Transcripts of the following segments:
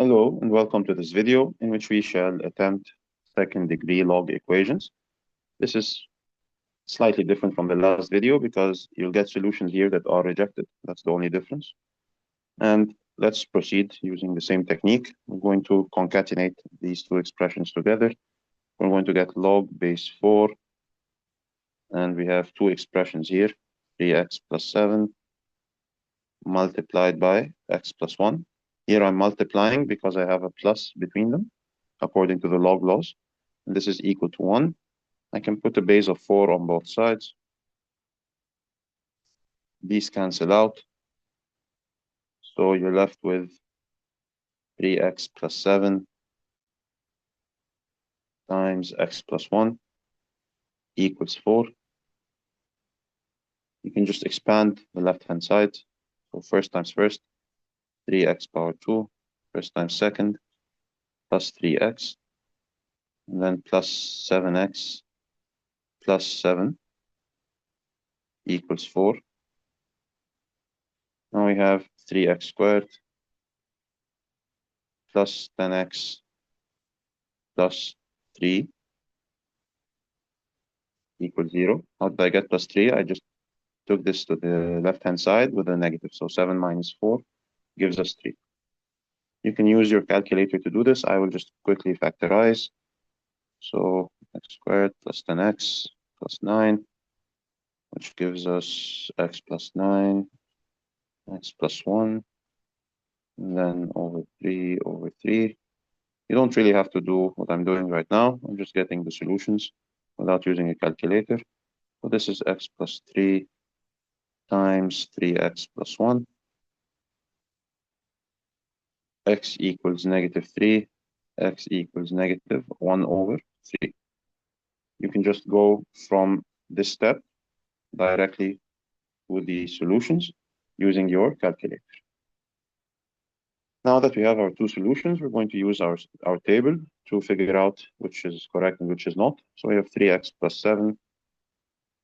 Hello and welcome to this video in which we shall attempt second-degree log equations. This is slightly different from the last video because you'll get solutions here that are rejected. That's the only difference. And let's proceed using the same technique. We're going to concatenate these two expressions together. We're going to get log base 4, and we have two expressions here, 3x plus 7 multiplied by x plus 1. Here I'm multiplying because I have a plus between them, according to the log laws. And this is equal to 1. I can put a base of 4 on both sides. These cancel out. So you're left with 3x plus 7 times x plus 1 equals 4. You can just expand the left-hand side. So first times first, 3x power 2, first times second, plus 3x, and then plus 7x plus 7 equals 4. Now we have 3x squared plus 10x plus 3 equals 0. How did I get plus 3? I just took this to the left-hand side with a negative. So 7 minus 4 gives us 3. You can use your calculator to do this. I will just quickly factorize. So x squared plus 10x plus 9, which gives us x plus 9, x plus 1, and then over 3 over 3. You don't really have to do what I'm doing right now. I'm just getting the solutions without using a calculator. So this is x plus 3 times 3x plus 1. X equals negative 3. X equals negative 1 over 3. You can just go from this step directly to the solutions using your calculator. Now that we have our two solutions, we're going to use our table to figure out which is correct and which is not. So we have 3x plus 7,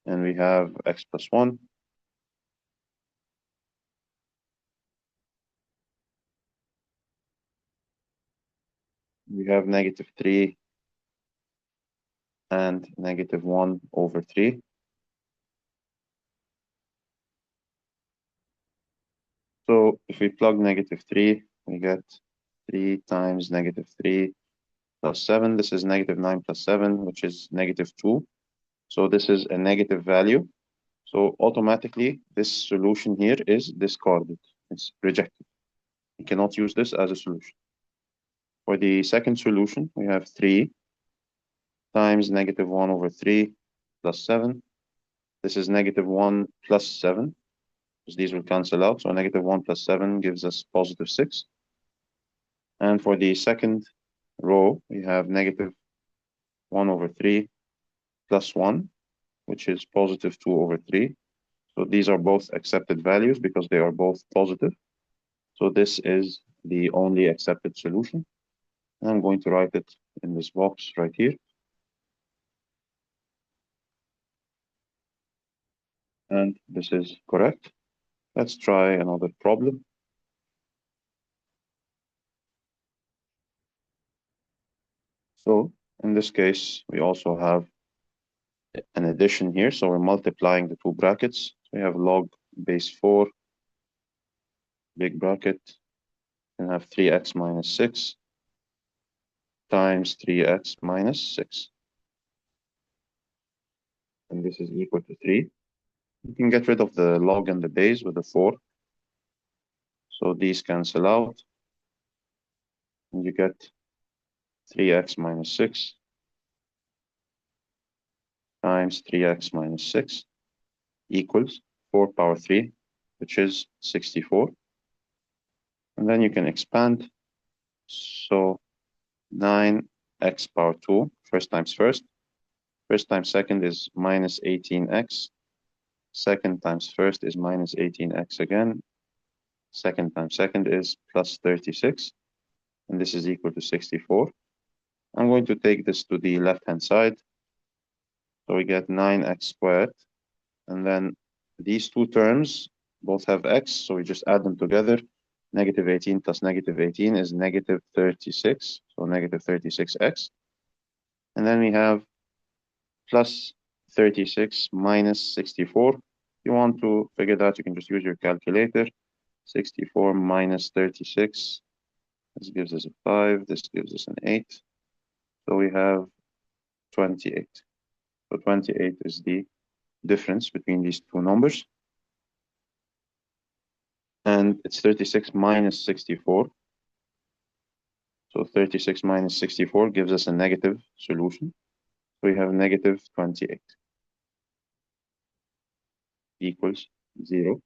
and we have x plus 1. We have negative 3 and negative 1 over 3. So if we plug negative 3, we get 3 times negative 3 plus 7. This is negative 9 plus 7, which is negative 2. So this is a negative value. So automatically, this solution here is discarded. It's rejected. You cannot use this as a solution. For the second solution, we have 3 times negative 1 over 3 plus 7. This is negative 1 plus 7, because these will cancel out. So negative 1 plus 7 gives us positive 6. And for the second row, we have negative 1 over 3 plus 1, which is positive 2 over 3. So these are both accepted values because they are both positive. So this is the only accepted solution. And I'm going to write it in this box right here. And this is correct. Let's try another problem. So in this case, we also have an addition here. So we're multiplying the two brackets. We have log base 4, big bracket, and have 3x minus 6 times 3x minus 6. And this is equal to 3. You can get rid of the log and the base with the 4. So these cancel out. And you get 3x minus 6 times 3x minus 6 equals 4 power 3, which is 64. And then you can expand. So 9x power 2, first times first. First times second is minus 18x. Second times first is minus 18x again. Second times second is plus 36. And this is equal to 64. I'm going to take this to the left-hand side. So we get 9x squared. And then these two terms both have x, so we just add them together. Negative 18 plus negative 18 is negative 36, so negative 36x. And then we have plus 36 minus 64. If you want to figure that, you can just use your calculator. 64 minus 36. This gives us a 5. This gives us an 8. So we have 28. So 28 is the difference between these two numbers. And it's 36 minus 64. So 36 minus 64 gives us a negative solution. So we have negative 28 equals 0.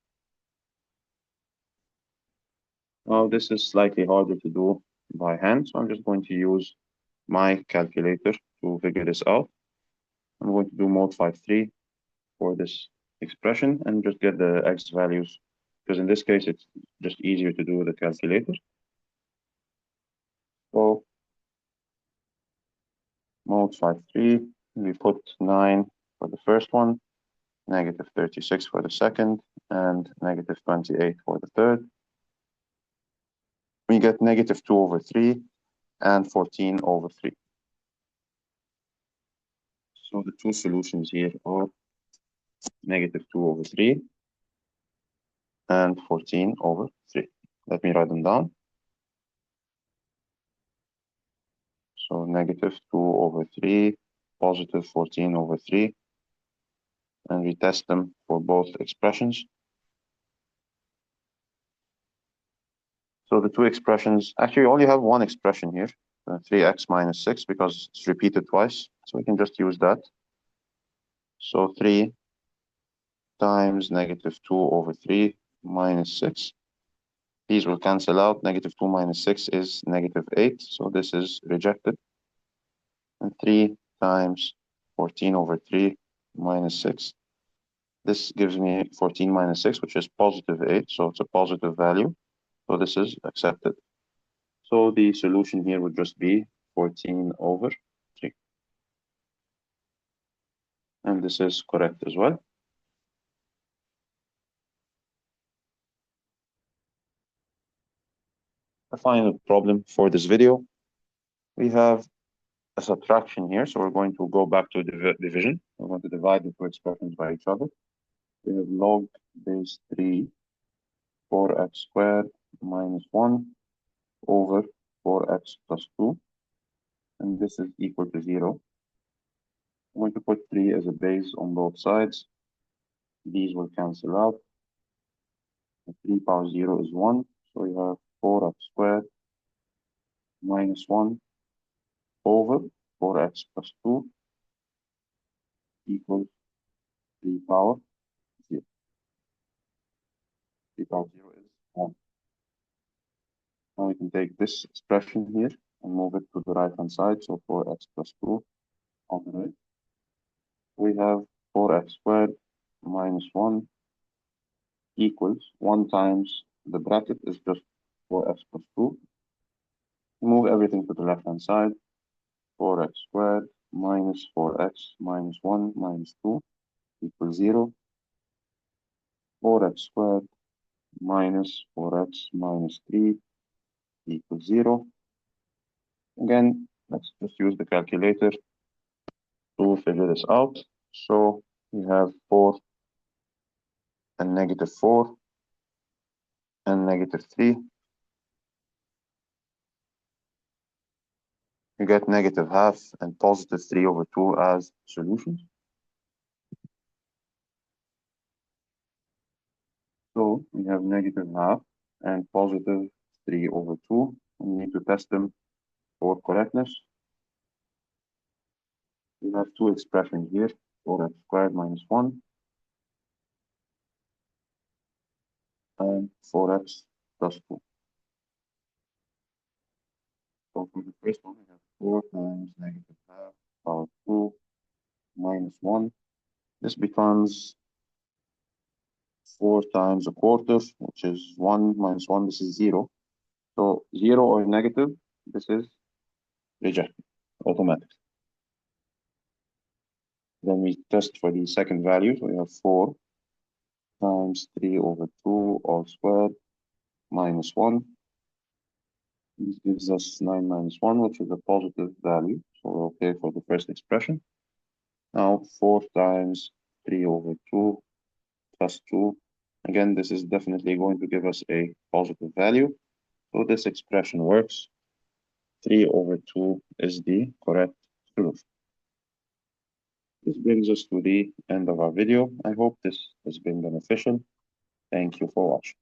Now this is slightly harder to do by hand, so I'm just going to use my calculator to figure this out. I'm going to do mod 5.3 for this expression and just get the x values, because in this case it's just easier to do with the calculator. So mod 5.3, we put 9 for the first one, negative 36 for the second, and negative 28 for the third. We get negative 2 over 3 and 14 over 3. So the two solutions here are negative 2 over 3 and 14 over 3. Let me write them down. So negative 2 over 3, positive 14 over 3. And we test them for both expressions. So the two expressions, actually we only have one expression here, 3x minus 6, because it's repeated twice. So we can just use that. So 3 times negative 2 over 3 minus 6. These will cancel out. Negative 2 minus 6 is negative 8. So this is rejected. And 3 times 14 over 3 minus 6. This gives me 14 minus 6, which is positive 8. So it's a positive value. So this is accepted. So the solution here would just be 14 over 3. And this is correct as well. A final problem for this video. We have a subtraction here, so we're going to go back to division. We're going to divide the two expressions by each other. We have log base 3 4x squared minus 1 over 4x plus 2, and this is equal to 0. I'm going to put 3 as a base on both sides. These will cancel out. 3 power 0 is 1, so we have 4x squared minus 1 over 4x plus 2 equals 3 power 0. 3 power 0 is 1. Now we can take this expression here and move it to the right hand side, so 4x plus 2 on the right. We have 4x squared minus 1 equals 1 times the bracket is just 4x plus 2. Move everything to the left hand side. 4x squared minus 4x minus 1 minus 2 equals 0. 4x squared minus 4x minus 3 equals 0. Again, let's just use the calculator to figure this out. So we have 4 and negative 4 and negative 3. You get negative half and positive 3 over 2 as solutions. So we have negative half and positive 3 over 2. We need to test them for correctness. We have two expressions here, 4x squared minus 1 and 4x plus 2. So for the first one, we have 4 times negative half power 2 minus 1. This becomes 4 times a quarter, which is 1 minus 1. This is 0. So 0 or negative, this is rejected, automatic. Then we test for the second value. So we have 4 times 3 over 2 all squared minus 1. This gives us 9 minus 1, which is a positive value. So we're okay for the first expression. Now 4 times 3 over 2 plus 2. Again, this is definitely going to give us a positive value. So this expression works. 3 over 2 is the correct solution. This brings us to the end of our video. I hope this has been beneficial. Thank you for watching.